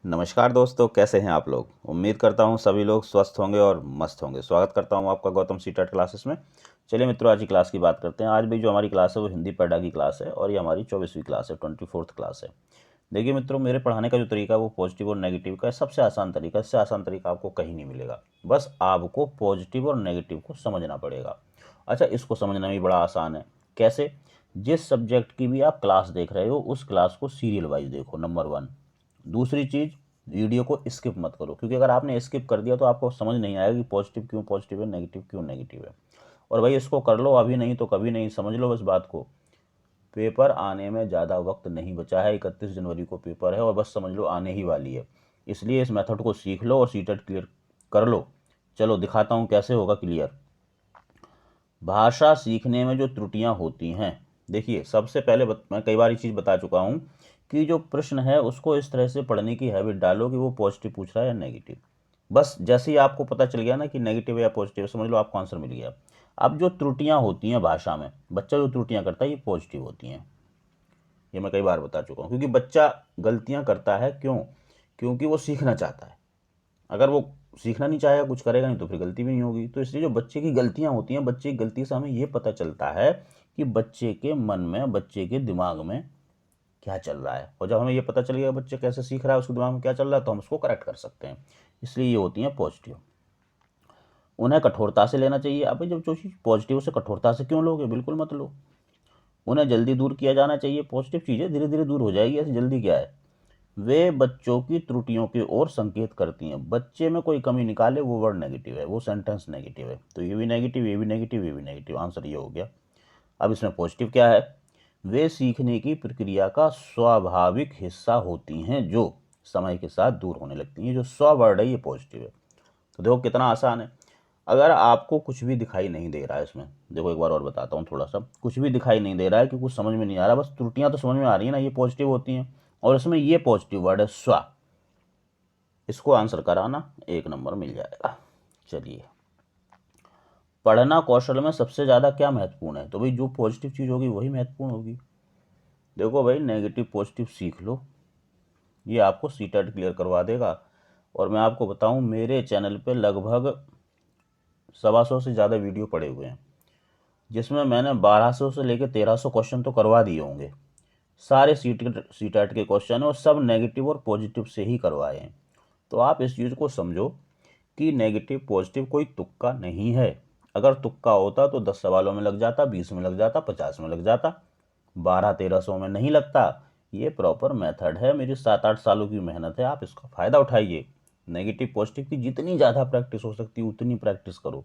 नमस्कार दोस्तों, कैसे हैं आप लोग। उम्मीद करता हूं सभी लोग स्वस्थ होंगे और मस्त होंगे। स्वागत करता हूं आपका गौतम सीटेट क्लासेस में। चलिए मित्रों, आज की क्लास की बात करते हैं। आज भी जो हमारी क्लास है वो हिंदी पैडा की क्लास है और ये हमारी 24वीं क्लास है, 24th क्लास है। देखिए मित्रों, मेरे पढ़ाने का जो तरीका है वो पॉजिटिव और नेगेटिव का है। सबसे आसान तरीका, इससे आसान तरीका आपको कहीं नहीं मिलेगा। बस आपको पॉजिटिव और नेगेटिव को समझना पड़ेगा। अच्छा, इसको समझना भी बड़ा आसान है। कैसे? जिस सब्जेक्ट की भी आप क्लास देख रहे हो उस क्लास को सीरियल वाइज देखो, नंबर 1। दूसरी चीज़, वीडियो को स्किप मत करो, क्योंकि अगर आपने स्किप कर दिया तो आपको समझ नहीं आएगा कि पॉजिटिव क्यों पॉजिटिव है, नेगेटिव क्यों नेगेटिव है। और भाई इसको कर लो, अभी नहीं तो कभी नहीं, समझ लो बस बात को। पेपर आने में ज़्यादा वक्त नहीं बचा है, 31 जनवरी को पेपर है और बस समझ लो आने ही वाली है। इसलिए इस मेथड को सीख लो और सीटेट क्लियर कर लो। चलो दिखाता हूँ कैसे होगा क्लियर। भाषा सीखने में जो त्रुटियां होती हैं, देखिए सबसे पहले मैं कई बार ये चीज़ बता चुका हूँ कि जो प्रश्न है उसको इस तरह से पढ़ने की हैबिट डालो कि वो पॉजिटिव पूछ रहा है या नेगेटिव। बस जैसे ही आपको पता चल गया ना कि नेगेटिव या पॉजिटिव, समझ लो आपको आंसर मिल गया। अब जो त्रुटियां होती हैं भाषा में, बच्चा जो त्रुटियां करता है ये पॉजिटिव होती हैं। ये मैं कई बार बता चुका हूँ, क्योंकि बच्चा गलतियां करता है क्यों? क्योंकि वो सीखना चाहता है। अगर वो सीखना नहीं चाहेगा, कुछ करेगा नहीं, तो फिर गलती भी नहीं होगी। तो इसलिए जो बच्चे की गलतियां होती हैं, बच्चे की गलती से हमें ये पता चलता है कि बच्चे के मन में, बच्चे के दिमाग में क्या चल रहा है। और जब हमें ये पता चल गया बच्चे कैसे सीख रहा है, उसके दिमाग में क्या चल रहा है, तो हम उसको करेक्ट कर सकते हैं। इसलिए ये होती हैं पॉजिटिव। उन्हें कठोरता से लेना चाहिए। अब जब जो चीज़ पॉजिटिव से कठोरता से क्यों लोगे, बिल्कुल मत लो। उन्हें जल्दी दूर किया जाना चाहिए। पॉजिटिव चीज़ें धीरे धीरे दूर हो जाएगी, ऐसी जल्दी क्या है। वे बच्चों की त्रुटियों की ओर संकेत करती हैं। बच्चे में कोई कमी निकाले, वो वर्ड नेगेटिव है, वो सेंटेंस नेगेटिव है। तो ये भी नेगेटिव, ये भी नेगेटिव, ये भी नेगेटिव, आंसर ये हो गया। अब इसमें पॉजिटिव क्या है? वे सीखने की प्रक्रिया का स्वाभाविक हिस्सा होती हैं जो समय के साथ दूर होने लगती हैं। जो स्व वर्ड है ये पॉजिटिव है। तो देखो कितना आसान है। अगर आपको कुछ भी दिखाई नहीं दे रहा है इसमें, देखो एक बार और बताता हूँ थोड़ा सा। कुछ भी दिखाई नहीं दे रहा है कि कुछ समझ में नहीं आ रहा, बस त्रुटियां तो समझ में आ रही है ना, ये पॉजिटिव होती हैं। और इसमें ये पॉजिटिव वर्ड है स्व। इसको आंसर कराना 1 नंबर मिल जाएगा। चलिए, पढ़ना कौशल में सबसे ज़्यादा क्या महत्वपूर्ण है? तो भाई जो पॉजिटिव चीज़ होगी वही महत्वपूर्ण होगी। देखो भाई, नेगेटिव पॉजिटिव सीख लो, ये आपको सीटेट क्लियर करवा देगा। और मैं आपको बताऊं, मेरे चैनल पे लगभग 125 से ज़्यादा वीडियो पड़े हुए हैं, जिसमें मैंने 1200 से लेकर 1300 क्वेश्चन तो करवा दिए होंगे। सारे सीटेट के क्वेश्चन और सब नेगेटिव और पॉजिटिव से ही करवाए हैं। तो आप इस चीज़ को समझो कि नेगेटिव पॉजिटिव कोई तुक्का नहीं है। अगर तुक्का होता तो 10 सवालों में लग जाता, 20 में लग जाता, 50 में लग जाता, 1200-1300 में नहीं लगता। ये प्रॉपर मेथड है, मेरी 7-8 सालों की मेहनत है, आप इसका फ़ायदा उठाइए। नेगेटिव पॉजिटिव की जितनी ज़्यादा प्रैक्टिस हो सकती है उतनी प्रैक्टिस करो,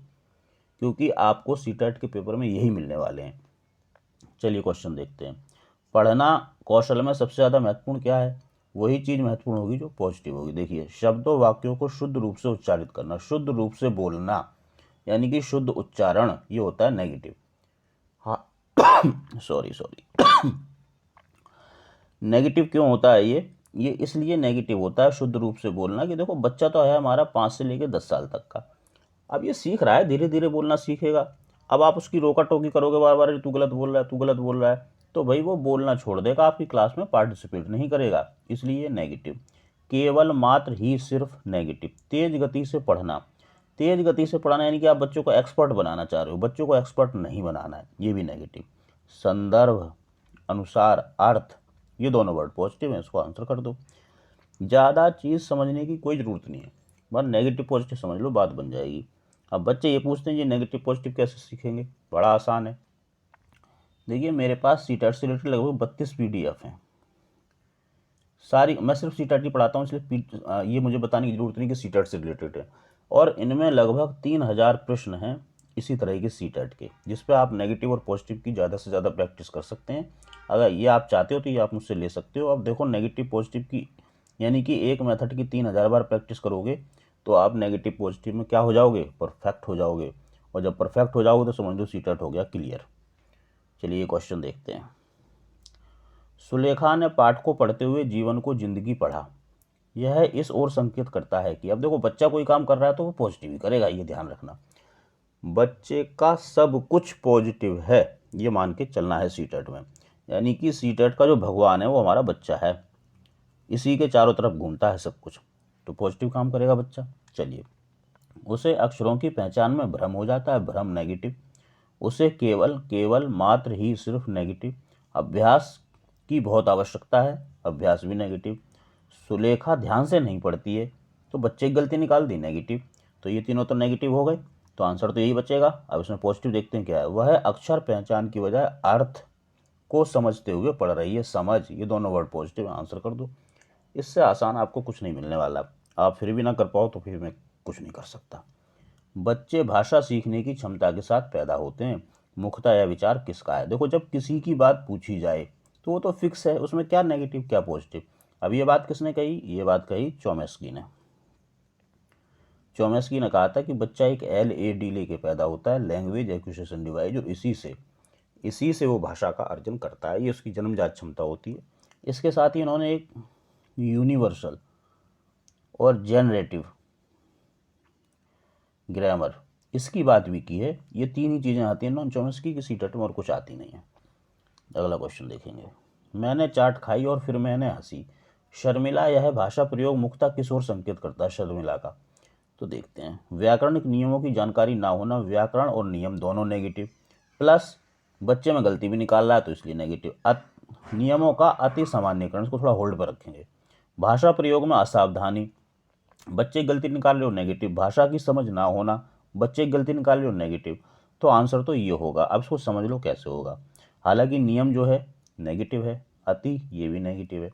क्योंकि आपको सीटेट के पेपर में यही मिलने वाले हैं। चलिए क्वेश्चन देखते हैं। पढ़ना कौशल में सबसे ज़्यादा महत्वपूर्ण क्या है? वही चीज़ महत्वपूर्ण होगी जो पॉजिटिव होगी। देखिए, शब्दों वाक्यों को शुद्ध रूप से उच्चारित करना, शुद्ध रूप से बोलना, यानी कि शुद्ध उच्चारण, ये होता है नेगेटिव। हाँ, सॉरी सॉरी। नेगेटिव क्यों होता है ये इसलिए नेगेटिव होता है शुद्ध रूप से बोलना कि देखो बच्चा तो है हमारा 5 से लेकर 10 साल तक का। अब ये सीख रहा है, धीरे धीरे बोलना सीखेगा। अब आप उसकी रोका टोकी करोगे बार बार, तू गलत बोल रहा है, तू गलत बोल रहा है, तो भाई वो बोलना छोड़ देगा, आपकी क्लास में पार्टिसिपेट नहीं करेगा। इसलिए नेगेटिव। केवल मात्र ही सिर्फ नेगेटिव। तेज गति से पढ़ना, तेज गति से पढ़ाना यानी कि आप बच्चों को एक्सपर्ट बनाना चाह रहे हो, बच्चों को एक्सपर्ट नहीं बनाना है, ये भी नेगेटिव। संदर्भ, अनुसार, अर्थ, ये दोनों वर्ड पॉजिटिव हैं, इसको आंसर कर दो। ज़्यादा चीज़ समझने की कोई ज़रूरत नहीं है, बस नेगेटिव पॉजिटिव समझ लो, बात बन जाएगी। अब बच्चे ये पूछते हैं ये नेगेटिव पॉजिटिव कैसे सीखेंगे? बड़ा आसान है। देखिए, मेरे पास सीटेट से रिलेटेड लगभग 32 PDF हैं। सारी, मैं सिर्फ सीटेट ही पढ़ाता हूँ, इसलिए ये मुझे बताने की ज़रूरत नहीं कि सीटेट से रिलेटेड है। और इनमें लगभग 3000 प्रश्न हैं इसी तरह के सीटेट के, जिस पे आप नेगेटिव और पॉजिटिव की ज़्यादा से ज़्यादा प्रैक्टिस कर सकते हैं। अगर ये आप चाहते हो तो ये आप मुझसे ले सकते हो। अब देखो, नेगेटिव पॉजिटिव की यानी कि एक मेथड की 3000 बार प्रैक्टिस करोगे तो आप नेगेटिव पॉजिटिव में क्या हो जाओगे? परफेक्ट हो जाओगे। और जब परफेक्ट हो जाओगे तो समझ लो सीटेट हो गया क्लियर। चलिए क्वेश्चन देखते हैं। सुलेखा ने पाठ को पढ़ते हुए जीवन को जिंदगी पढ़ा। यह इस ओर संकेत करता है कि, अब देखो बच्चा कोई काम कर रहा है तो वो पॉजिटिव ही करेगा, ये ध्यान रखना। बच्चे का सब कुछ पॉजिटिव है, ये मान के चलना है सीटेट में। यानी कि सीटेट का जो भगवान है वो हमारा बच्चा है। इसी के चारों तरफ घूमता है सब कुछ, तो पॉजिटिव काम करेगा बच्चा। चलिए, उसे अक्षरों की पहचान में भ्रम हो जाता है, भ्रम नेगेटिव। उसे केवल केवल मात्र ही सिर्फ नेगेटिव। अभ्यास की बहुत आवश्यकता है, अभ्यास भी नेगेटिव। सुलेखा ध्यान से नहीं पढ़ती है, तो बच्चे की गलती निकाल दी, नेगेटिव। तो ये तीनों तो नेगेटिव हो गए, तो आंसर तो यही बचेगा। अब इसमें पॉजिटिव देखते हैं क्या है। वह अक्षर पहचान की बजाय अर्थ को समझते हुए पढ़ रही है, समझ, ये दोनों वर्ड पॉजिटिव, आंसर कर दो। इससे आसान आपको कुछ नहीं मिलने वाला। आप फिर भी ना कर पाओ तो फिर मैं कुछ नहीं कर सकता। बच्चे भाषा सीखने की क्षमता के साथ पैदा होते हैं। मुख्यतः यह विचार किसका है? देखो, जब किसी की बात पूछी जाए तो वो तो फिक्स है, उसमें क्या नेगेटिव क्या पॉजिटिव। अब ये बात किसने कही? ये बात कही चोमेस्की ने। चोमेस्की ने कहा था कि बच्चा एक LAD लेके पैदा होता है, लैंग्वेज एक्विजिशन डिवाइस, और इसी से वो भाषा का अर्जन करता है। ये उसकी जन्मजात क्षमता होती है। इसके साथ ही इन्होंने एक यूनिवर्सल और जनरेटिव ग्रामर, इसकी बात भी की है। ये तीन ही चीज़ें आती हैं नॉन चोमेस्की की सीटेट में, और कुछ आती नहीं है। अगला क्वेश्चन देखेंगे। मैंने चाट खाई और फिर मैंने हंसी। शर्मिला, यह भाषा प्रयोग मुख्यतः किस ओर संकेत करता है? शर्मिला का। तो देखते हैं। व्याकरणिक नियमों की जानकारी ना होना, व्याकरण और नियम दोनों नेगेटिव, प्लस बच्चे में गलती भी निकाल रहा है तो इसलिए नेगेटिव। नियमों का अति सामान्यकरण, इसको थोड़ा होल्ड पर रखेंगे। भाषा प्रयोग में असावधानी, बच्चे की गलती निकाल रहे हो, नेगेटिव। भाषा की समझ ना होना, बच्चे की गलती निकाल रहे हो, नेगेटिव। तो आंसर तो ये होगा। अब इसको समझ लो कैसे होगा। हालांकि नियम जो है नेगेटिव है, अति ये भी नेगेटिव है,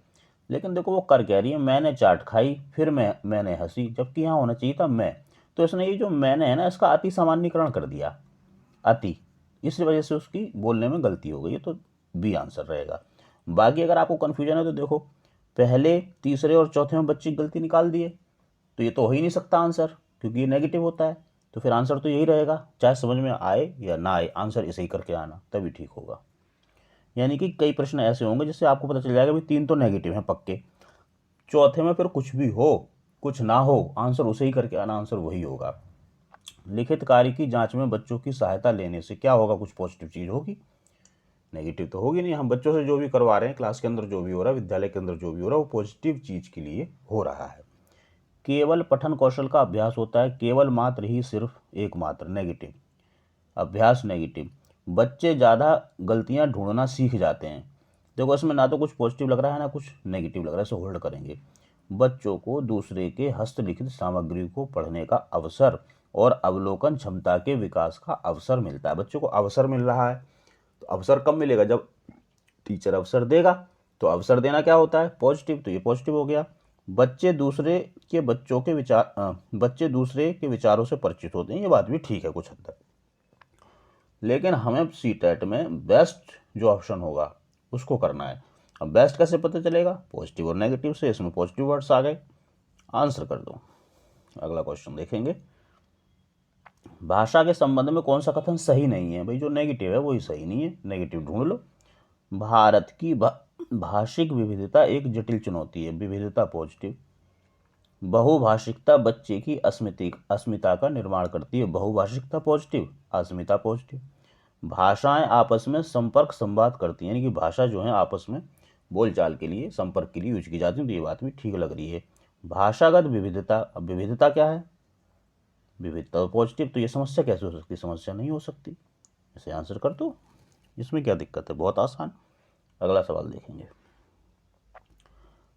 लेकिन देखो वो कर कह रही है मैंने चाट खाई फिर मैंने हंसी, जबकि यहाँ होना चाहिए था मैं। तो इसने ये जो मैंने है ना, इसका अति सामान्यकरण कर दिया, अति, इस वजह से उसकी बोलने में गलती हो गई। तो बी आंसर रहेगा। बाकी अगर आपको कन्फ्यूजन है तो देखो, पहले तीसरे और चौथे में बच्चे की गलती निकाल दिए, तो ये तो हो ही नहीं सकता आंसर, क्योंकि ये नेगेटिव होता है। तो फिर आंसर तो यही रहेगा, चाहे समझ में आए या ना आए, आंसर इसे ही करके आना, तभी ठीक होगा। यानी कि कई प्रश्न ऐसे होंगे जिससे आपको पता चल जाएगा भी तीन तो नेगेटिव हैं पक्के, चौथे में फिर कुछ भी हो कुछ ना हो, आंसर उसे ही करके आना, आंसर वही होगा। लिखित कार्य की जांच में बच्चों की सहायता लेने से क्या होगा? कुछ पॉजिटिव चीज़ होगी, नेगेटिव तो होगी नहीं। हम बच्चों से जो भी करवा रहे हैं, क्लास के अंदर जो भी हो रहा है, विद्यालय के अंदर जो भी हो रहा है, वो पॉजिटिव चीज़ के लिए हो रहा है। केवल पठन कौशल का अभ्यास होता है, केवल मात्र ही सिर्फ एकमात्र, नेगेटिव। अभ्यास नेगेटिव। बच्चे ज़्यादा गलतियां ढूंढना सीख जाते हैं। देखो इसमें ना तो कुछ पॉजिटिव लग रहा है ना कुछ नेगेटिव लग रहा है, इसे होल्ड करेंगे। बच्चों को दूसरे के हस्तलिखित सामग्री को पढ़ने का अवसर और अवलोकन क्षमता के विकास का अवसर मिलता है। बच्चों को अवसर मिल रहा है, तो अवसर कब मिलेगा? जब टीचर अवसर देगा। तो अवसर देना क्या होता है? पॉजिटिव, तो ये पॉजिटिव हो गया। बच्चे दूसरे के विचारों से परिचित होते हैं, ये बात भी ठीक है कुछ हद तक। लेकिन हमें सीटेट में बेस्ट जो ऑप्शन होगा उसको करना है। अब बेस्ट कैसे पता चलेगा? पॉजिटिव और नेगेटिव से। इसमें पॉजिटिव वर्ड्स आ गए, आंसर कर दो। अगला क्वेश्चन देखेंगे। भाषा के संबंध में कौन सा कथन सही नहीं है? भाई जो नेगेटिव है वही सही नहीं है, नेगेटिव ढूंढ लो। भारत की भाषिक विविधता एक जटिल चुनौती है, विविधता पॉजिटिव। बहुभाषिकता बच्चे की अस्मिता का निर्माण करती है, बहुभाषिकता पॉजिटिव, अस्मिता पॉजिटिव। भाषाएं आपस में संपर्क संवाद करती हैं, यानी कि भाषा जो है आपस में बोलचाल के लिए, संपर्क के लिए यूज की जाती है, तो ये बात भी ठीक लग रही है। भाषागत विविधता, अब विविधता क्या है? विविधता पॉजिटिव, तो ये समस्या कैसे हो सकती? समस्या नहीं हो सकती, इसे आंसर कर दो। इसमें क्या दिक्कत है? बहुत आसान। अगला सवाल देखेंगे।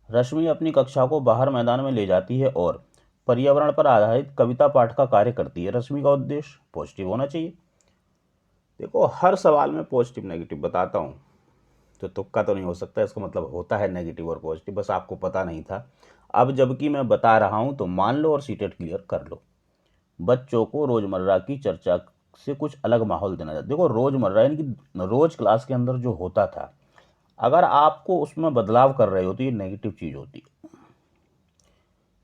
रश्मि अपनी कक्षा को बाहर मैदान में ले जाती है और पर्यावरण पर आधारित कविता पाठ का कार्य करती है। रश्मि का उद्देश्य पॉजिटिव होना चाहिए। देखो हर सवाल में पॉजिटिव नेगेटिव बताता हूँ, तो तुक्का तो नहीं हो सकता, इसका मतलब होता है नेगेटिव और पॉजिटिव, बस आपको पता नहीं था। अब जबकि मैं बता रहा हूँ तो मान लो और सीटेट क्लियर कर लो। बच्चों को रोजमर्रा की चर्चा से कुछ अलग माहौल देना चाहिए। देखो रोजमर्रा यानी कि रोज क्लास के अंदर जो होता था, अगर आपको उसमें बदलाव कर रहे हो तो ये नेगेटिव चीज होती है।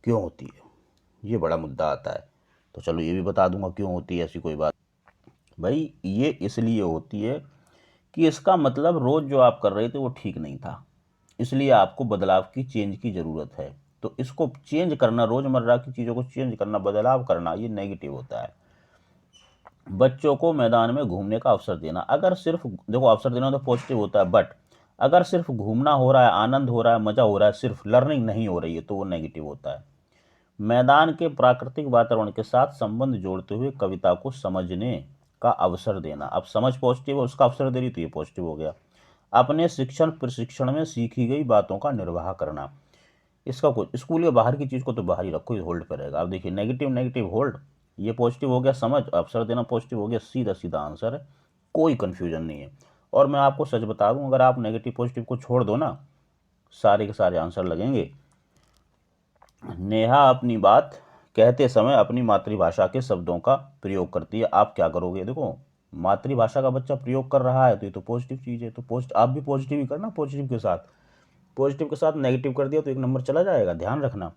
क्यों होती है? ये बड़ा मुद्दा आता है, तो चलो ये भी बता दूंगा क्यों होती है। ऐसी कोई बात भाई, ये इसलिए होती है कि इसका मतलब रोज जो आप कर रहे थे वो ठीक नहीं था, इसलिए आपको बदलाव की, चेंज की ज़रूरत है। तो इसको चेंज करना, रोज़मर्रा की चीज़ों को चेंज करना, बदलाव करना, ये नेगेटिव होता है। बच्चों को मैदान में घूमने का अवसर देना, अगर सिर्फ देखो अवसर देना तो पॉजिटिव होता है, बट अगर सिर्फ घूमना हो रहा है, आनंद हो रहा है, मजा हो रहा है, सिर्फ लर्निंग नहीं हो रही है, तो वो नेगेटिव होता है। मैदान के प्राकृतिक वातावरण के साथ संबंध जोड़ते हुए कविता को समझने का अवसर देना। अब समझ पॉजिटिव है, उसका अवसर दे रही, तो ये पॉजिटिव हो गया। अपने शिक्षण प्रशिक्षण में सीखी गई बातों का निर्वाह करना। इसका कुछ स्कूल के बाहर की चीज़ को तो बाहर ही रखो, ये होल्ड पे रहेगा। अब देखिए नेगेटिव नेगेटिव होल्ड, ये पॉजिटिव हो गया, समझ अवसर देना पॉजिटिव हो गया, सीधा सीधा आंसर है, कोई कन्फ्यूजन नहीं है। और मैं आपको सच बता दूं, अगर आप नेगेटिव पॉजिटिव को छोड़ दो ना, सारे के सारे आंसर लगेंगे। नेहा अपनी बात कहते समय अपनी मातृभाषा के शब्दों का प्रयोग करती है। आप क्या करोगे, देखो मातृभाषा का बच्चा प्रयोग कर रहा है तो ये तो पॉजिटिव चीज़ है, तो आप भी पॉजिटिव ही करना, पॉजिटिव के साथ नेगेटिव कर दिया तो एक नंबर चला जाएगा, ध्यान रखना।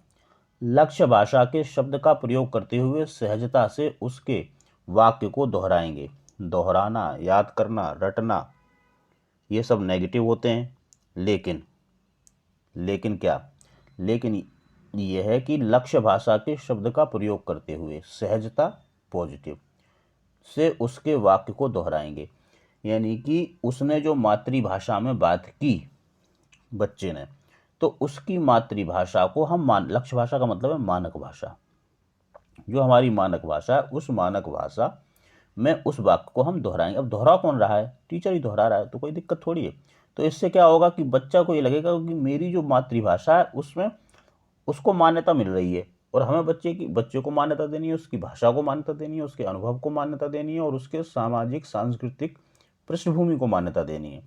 लक्ष्य भाषा के शब्द का प्रयोग करते हुए सहजता से उसके वाक्य को दोहराएंगे। दोहराना, याद करना, रटना, ये सब नेगेटिव होते हैं। लेकिन क्या, लेकिन यह है कि लक्ष्य भाषा के शब्द का प्रयोग करते हुए सहजता पॉजिटिव से उसके वाक्य को दोहराएंगे, यानी कि उसने जो मातृभाषा में बात की बच्चे ने, तो उसकी मातृभाषा को हम लक्ष्य भाषा का मतलब है मानक भाषा, जो हमारी मानक भाषा है, उस मानक भाषा में उस वाक्य को हम दोहराएंगे। अब दोहरा कौन रहा है, टीचर ही दोहरा रहा है, तो कोई दिक्कत थोड़ी है। तो इससे क्या होगा कि बच्चा को ये लगेगा कि मेरी जो मातृभाषा है उसमें उसको मान्यता मिल रही है, और हमें बच्चे को मान्यता देनी है, उसकी भाषा को मान्यता देनी है, उसके अनुभव को मान्यता देनी है, और उसके सामाजिक सांस्कृतिक पृष्ठभूमि को मान्यता देनी है।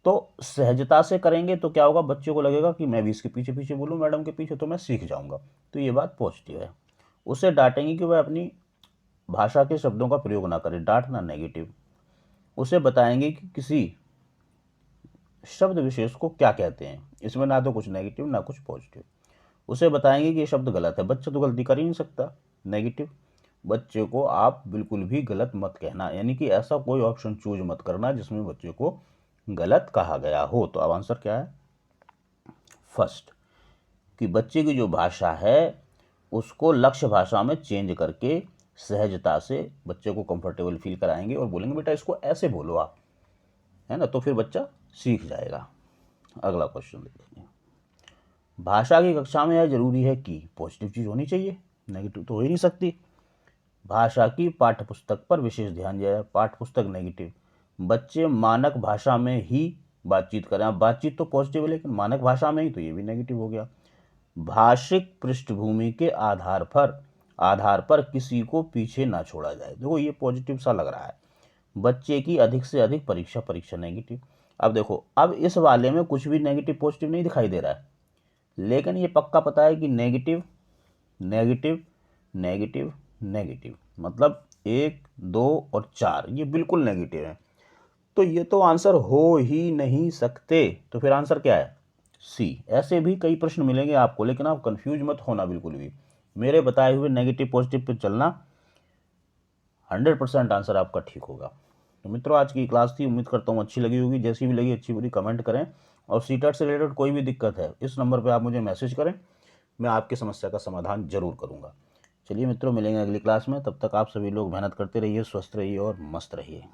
तो सहजता से करेंगे तो क्या होगा, बच्चे को लगेगा कि मैं भी इसके पीछे पीछे बोलूँ मैडम के पीछे, तो मैं सीख जाऊंगा, तो ये बात पॉजिटिव है। उसे डांटेंगे कि वह अपनी भाषा के शब्दों का प्रयोग ना करे, डांटना नेगेटिव। उसे बताएंगे कि किसी शब्द विशेष को क्या कहते हैं, इसमें ना तो कुछ नेगेटिव ना कुछ पॉजिटिव। उसे बताएंगे कि ये शब्द गलत है, बच्चा तो गलती कर ही नहीं सकता, नेगेटिव। बच्चे को आप बिल्कुल भी गलत मत कहना, यानी कि ऐसा कोई ऑप्शन चूज मत करना जिसमें बच्चे को गलत कहा गया हो। तो अब आंसर क्या है, फर्स्ट, कि बच्चे की जो भाषा है उसको लक्ष्य भाषा में चेंज करके सहजता से बच्चे को कंफर्टेबल फील कराएंगे और बोलेंगे बेटा इसको ऐसे बोलो आप, है ना, तो फिर बच्चा सीख जाएगा। अगला क्वेश्चन देखिए, भाषा की कक्षा में यह जरूरी है कि पॉजिटिव चीज़ होनी चाहिए, नेगेटिव तो हो ही नहीं सकती। भाषा की पाठ्यपुस्तक पर विशेष ध्यान दिया जाए, पाठ्यपुस्तक नेगेटिव। बच्चे मानक भाषा में ही बातचीत करें, अब बातचीत तो पॉजिटिव है लेकिन मानक भाषा में ही, तो ये भी नेगेटिव हो गया। भाषिक पृष्ठभूमि के आधार पर किसी को पीछे ना छोड़ा जाए, देखो ये पॉजिटिव सा लग रहा है। बच्चे की अधिक से अधिक परीक्षा नेगेटिव। अब देखो, अब इस वाले में कुछ भी नेगेटिव पॉजिटिव नहीं दिखाई दे रहा है, लेकिन ये पक्का पता है कि नेगेटिव नेगेटिव नेगेटिव नेगेटिव, मतलब 1 2 और 4 ये बिल्कुल नेगेटिव है, तो ये तो आंसर हो ही नहीं सकते। तो फिर आंसर क्या है, सी। ऐसे भी कई प्रश्न मिलेंगे आपको, लेकिन आप कंफ्यूज मत होना बिल्कुल भी, मेरे बताए हुए नेगेटिव पॉजिटिव पे चलना, 100% आंसर आपका ठीक होगा। तो मित्रों, आज की क्लास थी, उम्मीद करता हूँ अच्छी लगी होगी, जैसी भी लगी अच्छी बुरी कमेंट करें, और सीटेट से रिलेटेड कोई भी दिक्कत है इस नंबर पर आप मुझे मैसेज करें, मैं आपकी समस्या का समाधान जरूर करूँगा। चलिए मित्रों, मिलेंगे अगली क्लास में, तब तक आप सभी लोग मेहनत करते रहिए, स्वस्थ रहिए और मस्त रहिए।